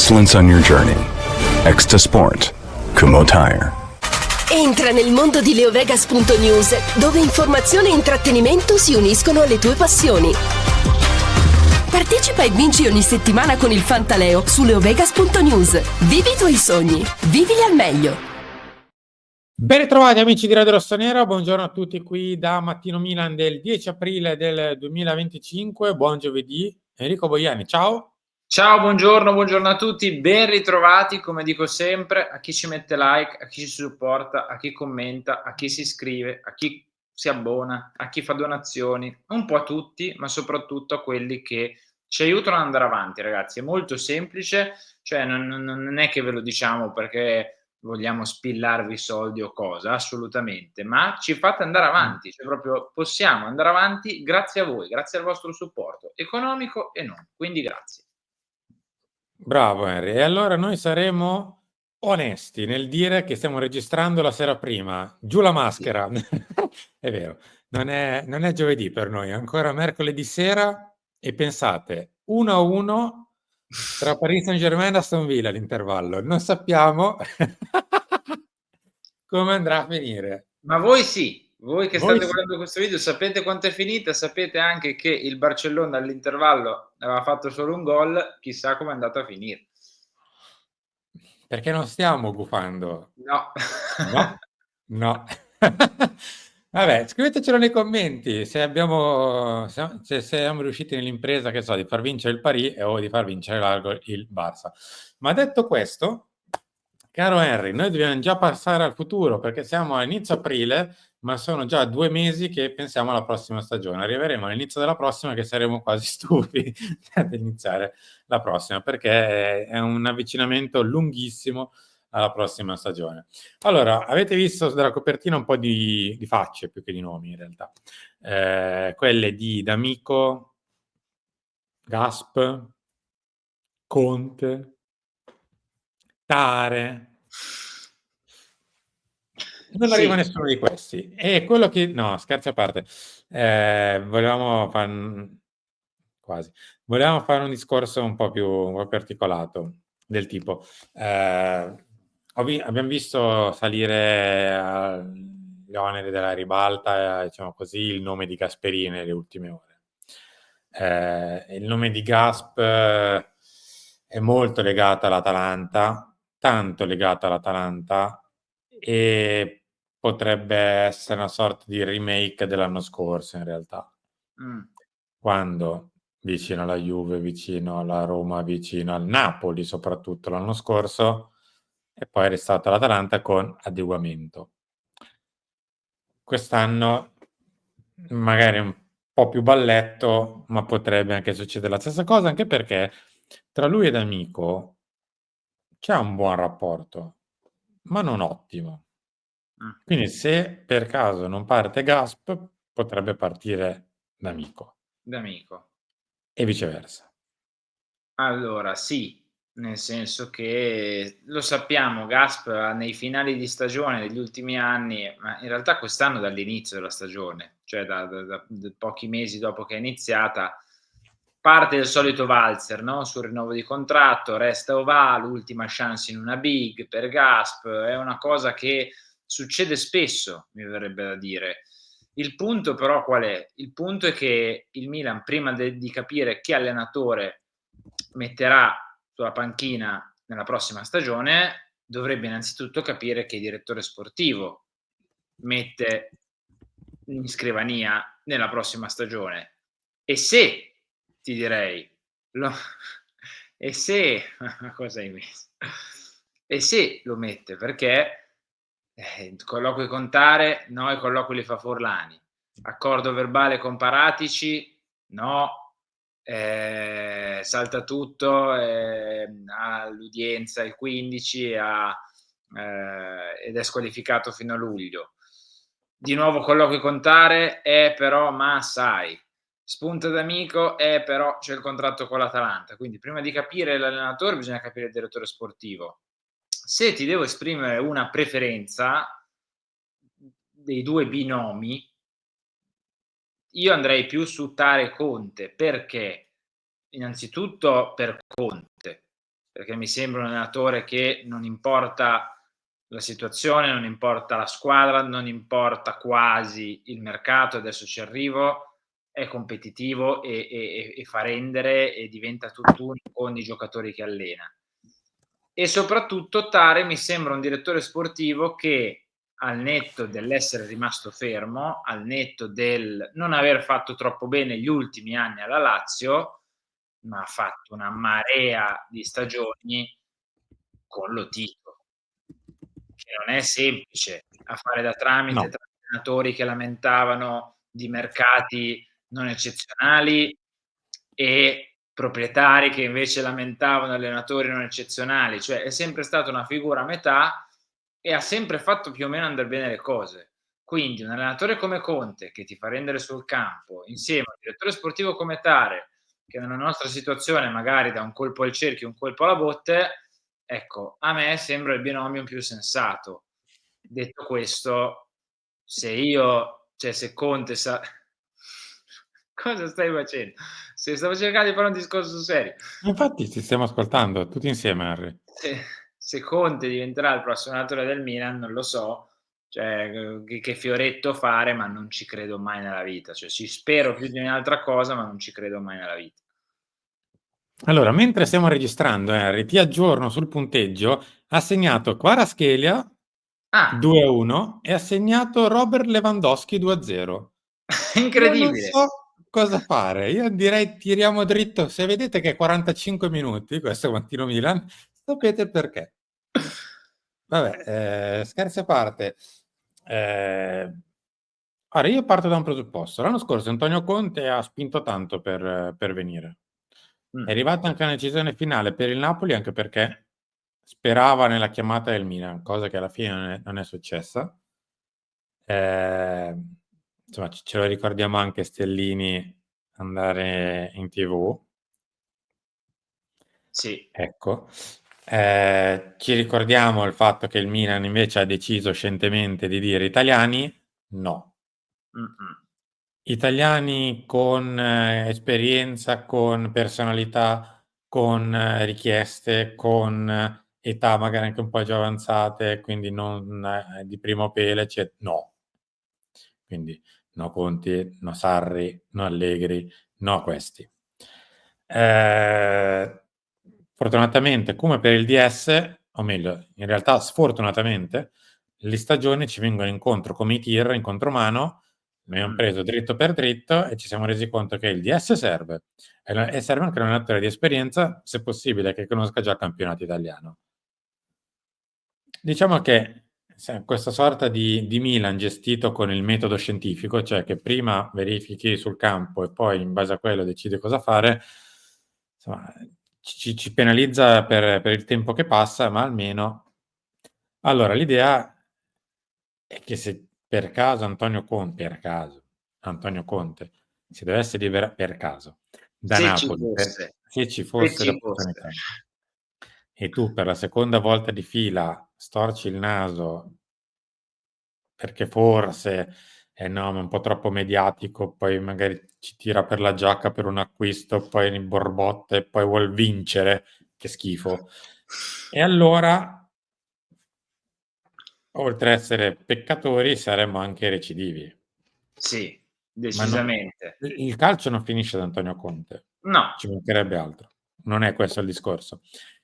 excellence on your journey. Extra Sport. Kumho Tire. Entra nel mondo di leovegas.news, dove informazione e intrattenimento si uniscono alle tue passioni. Partecipa e vinci ogni settimana con il Fantaleo su leovegas.news. Vivi i tuoi sogni, vivili al meglio. Ben ritrovati amici di Radio Rossonera, buongiorno a tutti qui da Mattino Milan del 10 aprile del 2025, buon giovedì. Enrico Boiani, ciao. Ciao, buongiorno a tutti, ben ritrovati, come dico sempre, a chi ci mette like, a chi ci supporta, a chi commenta, a chi si iscrive, a chi si abbona, a chi fa donazioni, un po' a tutti, ma soprattutto a quelli che ci aiutano ad andare avanti, ragazzi. È molto semplice, cioè non è che ve lo diciamo perché vogliamo spillarvi soldi o cosa, assolutamente, ma ci fate andare avanti, cioè proprio possiamo andare avanti grazie a voi, grazie al vostro supporto economico e non, quindi grazie. Bravo Henry, e allora noi saremo onesti nel dire che stiamo registrando la sera prima, giù la maschera, è vero, non è giovedì per noi, è ancora mercoledì sera e pensate, 1-1 tra Paris Saint-Germain e Aston Villa all'intervallo, non sappiamo come andrà a finire. Ma voi sì, voi che Voi state sì. guardando questo video sapete quanto è finita, sapete anche che il Barcellona all'intervallo aveva fatto solo un gol, chissà com'è andata a finire. Perché non stiamo gufando? No. No, no. Vabbè, scrivetecelo nei commenti se siamo riusciti nell'impresa, che so, di far vincere il Paris o di far vincere largo il Barça. Ma detto questo, caro Henry, noi dobbiamo già passare al futuro perché siamo a inizio aprile, ma sono già 2 mesi che pensiamo alla prossima stagione. Arriveremo all'inizio della prossima che saremo quasi stufi di iniziare la prossima perché è un avvicinamento lunghissimo alla prossima stagione. Allora, avete visto dalla copertina un po' di facce più che di nomi in realtà. Quelle di D'Amico, Gasp, Conte, Tare. Non arriva Sì. nessuno di questi. E quello che... No, scherzi a parte. Volevamo fare... Quasi. Volevamo fare un discorso un po' più articolato, del tipo... abbiamo visto salire gli oneri della ribalta, diciamo così, il nome di Gasperini nelle ultime ore. Il nome di Gasp è molto legato all'Atalanta, tanto legato all'Atalanta, e potrebbe essere una sorta di remake dell'anno scorso in realtà. Quando vicino alla Juve, vicino alla Roma, vicino al Napoli soprattutto l'anno scorso, e poi è restata l'Atalanta con adeguamento. Quest'anno magari un po' più balletto, ma potrebbe anche succedere la stessa cosa, anche perché tra lui ed Amico c'è un buon rapporto, ma non ottimo. Quindi se per caso non parte Gasp, potrebbe partire D'Amico D'Amico. e viceversa. Allora, sì, nel senso che lo sappiamo, Gasp nei finali di stagione degli ultimi anni, ma in realtà quest'anno dall'inizio della stagione, cioè da pochi mesi dopo che è iniziata, parte il solito valzer, no? Sul rinnovo di contratto, resta o va, l'ultima chance in una big per Gasp, è una cosa che succede spesso, mi verrebbe da dire. Il punto però qual è? Il punto è che il Milan, prima di capire che allenatore metterà sulla panchina nella prossima stagione, dovrebbe innanzitutto capire che direttore sportivo mette in scrivania nella prossima stagione. E se, ti direi, e se, cosa hai messo? E se lo mette, perché colloqui contare, no, i colloqui li fa Forlani. Accordo verbale con Paratici, no, salta tutto all'udienza il 15 ed è squalificato fino a luglio. Di nuovo colloqui contare, però ma sai, spunta D'Amico, però c'è il contratto con l'Atalanta, quindi prima di capire l'allenatore bisogna capire il direttore sportivo. Se ti devo esprimere una preferenza dei due binomi, io andrei più su Tare Conte, perché innanzitutto per Conte, perché mi sembra un allenatore che non importa la situazione, non importa la squadra, non importa quasi il mercato, adesso ci arrivo, è competitivo e fa rendere e diventa tutt'uno con i giocatori che allena. E soprattutto Tare mi sembra un direttore sportivo che, al netto dell'essere rimasto fermo, al netto del non aver fatto troppo bene gli ultimi anni alla Lazio, ma ha fatto una marea di stagioni con Lotito, che non è semplice a fare da tramite No. tra allenatori che lamentavano di mercati non eccezionali e proprietari che invece lamentavano allenatori non eccezionali, cioè è sempre stata una figura a metà e ha sempre fatto più o meno andar bene le cose. Quindi un allenatore come Conte, che ti fa rendere sul campo, insieme a un direttore sportivo come Tare, che nella nostra situazione magari dà un colpo al cerchio, un colpo alla botte, ecco, a me sembra il binomio più sensato. Detto questo, se Conte sa cosa stai facendo? Se stavo cercando di fare un discorso serio. Infatti ti stiamo ascoltando tutti insieme, Harry. Se Conte diventerà il prossimo allenatore del Milan, non lo so, cioè che fioretto fare, ma non ci credo mai nella vita. Cioè, ci spero più di ogni altra cosa, ma non ci credo mai nella vita. Allora, mentre stiamo registrando, Harry, ti aggiorno sul punteggio. Ha segnato Kvaratskhelia Ah, 2-1 e ha segnato Robert Lewandowski 2-0. Io non incredibile! so cosa fare. Io direi tiriamo dritto. Se vedete che è 45 minuti, questo mattino Milan, sapete il perché. Vabbè, scherzi a parte. Ora, io parto da un presupposto. L'anno scorso Antonio Conte ha spinto tanto per venire. È arrivata anche la decisione finale per il Napoli, anche perché sperava nella chiamata del Milan, cosa che alla fine non è successa. Insomma, ce lo ricordiamo anche Stellini andare in TV. Sì. Ecco. Ci ricordiamo il fatto che il Milan invece ha deciso scientemente di dire italiani? No. Mh-mh. Italiani con esperienza, con personalità, con richieste, con età magari anche un po' già avanzate, quindi non di primo pelo, no. Quindi no Conti, no Sarri, no Allegri, no a questi. Fortunatamente, come per il DS, o meglio, in realtà sfortunatamente, le stagioni ci vengono incontro come i tir in contromano. Noi abbiamo preso dritto per dritto e ci siamo resi conto che il DS serve e serve anche un allenatore di esperienza, se possibile, che conosca già il campionato italiano. Diciamo che questa sorta di Milan gestito con il metodo scientifico, cioè che prima verifichi sul campo e poi in base a quello decidi cosa fare, insomma, ci penalizza per il tempo che passa, ma almeno... Allora, l'idea è che se per caso Antonio Conte si dovesse liberare per caso da Se ci Napoli, fosse, se ci se fosse ci fosse. l'opportunità, e tu per la seconda volta di fila storci il naso perché forse no, ma è un po' troppo mediatico, poi magari ci tira per la giacca per un acquisto, poi borbotte, poi vuol vincere, che schifo. E allora, oltre a essere peccatori, saremmo anche recidivi. Sì, Ma non, decisamente. il calcio non finisce da Antonio Conte, No. ci mancherebbe altro. Non è questo il discorso.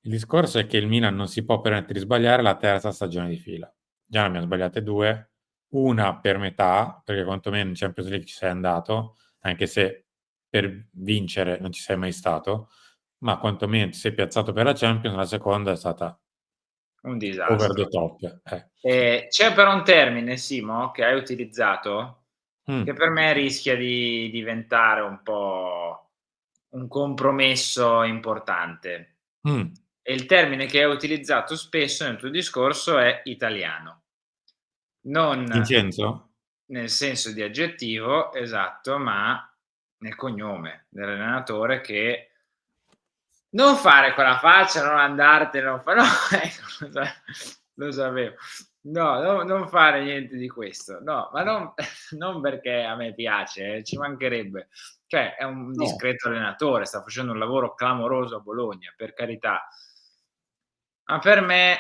Il discorso è che il Milan non si può permettere di sbagliare la terza stagione di fila. Già ne abbiamo sbagliate due, una per metà, perché quantomeno in Champions League ci sei andato, anche se per vincere non ci sei mai stato, ma quantomeno ti sei piazzato per la Champions, la seconda è stata Un over the disastro. top. C'è però un termine, Simo, che hai utilizzato, che Mm, per me rischia di diventare un po' un compromesso importante. mm. E il termine che hai utilizzato spesso nel tuo discorso è italiano. Non Vincenzo? nel senso di aggettivo, esatto, ma nel cognome dell'allenatore che non fare quella faccia, non andartene, non fa no, ecco, lo sapevo. No, non fare niente di questo. No, ma non perché a me piace, ci mancherebbe. Cioè, è un No. discreto allenatore, sta facendo un lavoro clamoroso a Bologna, per carità. Ma per me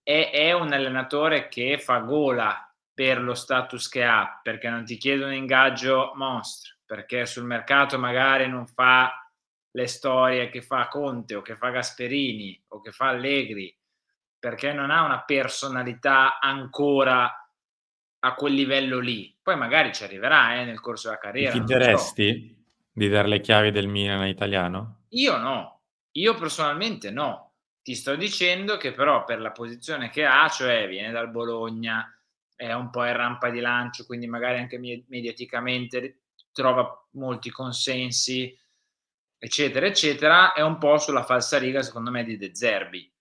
è un allenatore che fa gola per lo status che ha, perché non ti chiede un ingaggio mostro, perché sul mercato magari non fa le storie che fa Conte o che fa Gasperini o che fa Allegri, perché non ha una personalità ancora a quel livello lì. Poi magari ci arriverà nel corso della Ti carriera, non lo so. fideresti di dare le chiavi del Milan a Italiano? Io no, io personalmente no. Ti sto dicendo che però per la posizione che ha, cioè viene dal Bologna, è un po' in rampa di lancio, quindi magari anche mediaticamente trova molti consensi, eccetera, eccetera, è un po' sulla falsariga secondo me di De Zerbi.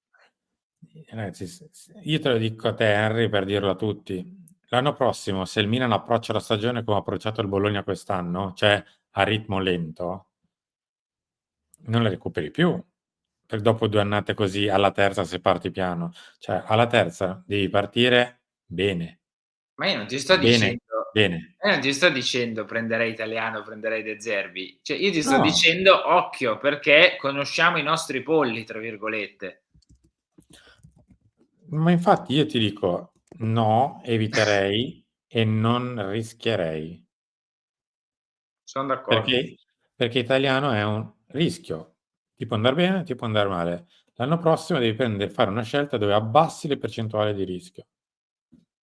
Ragazzi, io te lo dico a te, Henry, per dirlo a tutti. L'anno prossimo, se il Milan approccia la stagione come ha approcciato il Bologna quest'anno, cioè a ritmo lento, non la recuperi più. Per dopo 2 annate così, alla terza se parti piano. Cioè, alla terza devi partire bene. Ma io non ti sto Bene, dicendo bene. non ti sto dicendo prenderei Italiano, prenderei De Zerbi. Cioè io ti sto No. dicendo occhio, perché conosciamo i nostri "polli", tra virgolette. Ma infatti io ti dico no, eviterei e non rischierei. Son d'accordo. Perché Italiano è un rischio. Ti può andar bene, ti può andare male. L'anno prossimo devi fare una scelta dove abbassi le percentuali di rischio.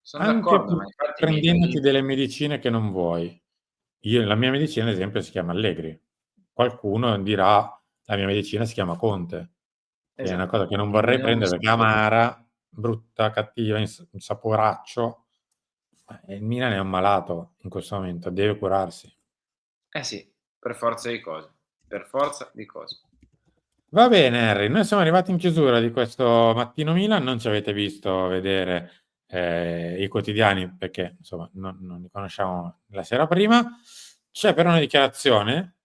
Son Anche d'accordo, ma infatti prendendoti delle medicine che non vuoi. La mia medicina ad esempio si chiama Allegri. Qualcuno dirà: "La mia medicina si chiama Conte". È una cosa che non vorrei prendere perché è amara, brutta, cattiva, un saporaccio. Il Milan è un malato in questo momento, deve curarsi. Eh sì, per forza di cose, per forza di cose. Va bene Henry, noi siamo arrivati in chiusura di questo Mattino Milan, non ci avete visto vedere i quotidiani perché insomma non li conosciamo la sera prima. C'è però una dichiarazione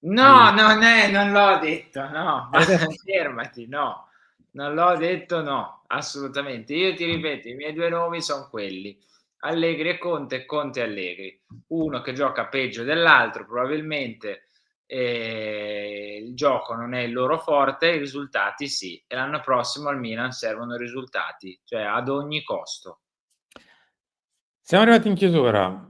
No, di non l'ho detto, no, Hai detto fermati, no, non l'ho detto, no, assolutamente. Io ti ripeto, i miei 2 nomi son quelli: Allegri e Conte, Conte e Allegri. Uno che gioca peggio dell'altro probabilmente, il gioco non è il loro forte, i risultati sì. E l'anno prossimo al Milan servono risultati, cioè ad ogni costo. Siamo arrivati in chiusura.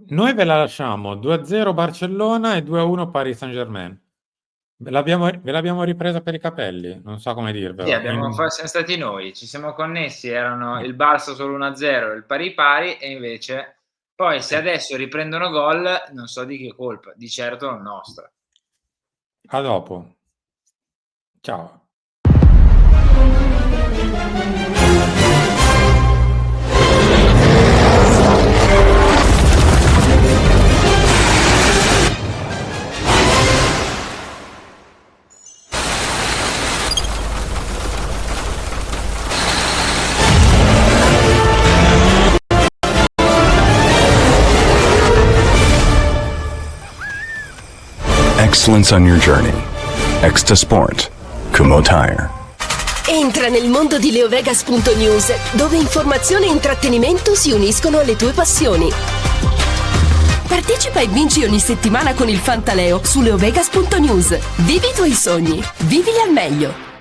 Noi ve la lasciamo 2-0 Barcellona e 2-1 Paris Saint-Germain. Ve l'abbiamo ripresa per i capelli, non so come Sì, dirvelo. siamo stati noi, ci siamo connessi, erano il Barça solo 1-0 e il pari e invece poi se adesso riprendono gol non so di che colpa, di certo non nostra. A dopo. Ciao. Excellence on your journey. Extra Sport. Kumho Tire. Entra nel mondo di leovegas.news, dove informazione e intrattenimento si uniscono alle tue passioni. Partecipa e vinci ogni settimana con il Fantaleo su leovegas.news. Vivi i tuoi sogni, vivili al meglio.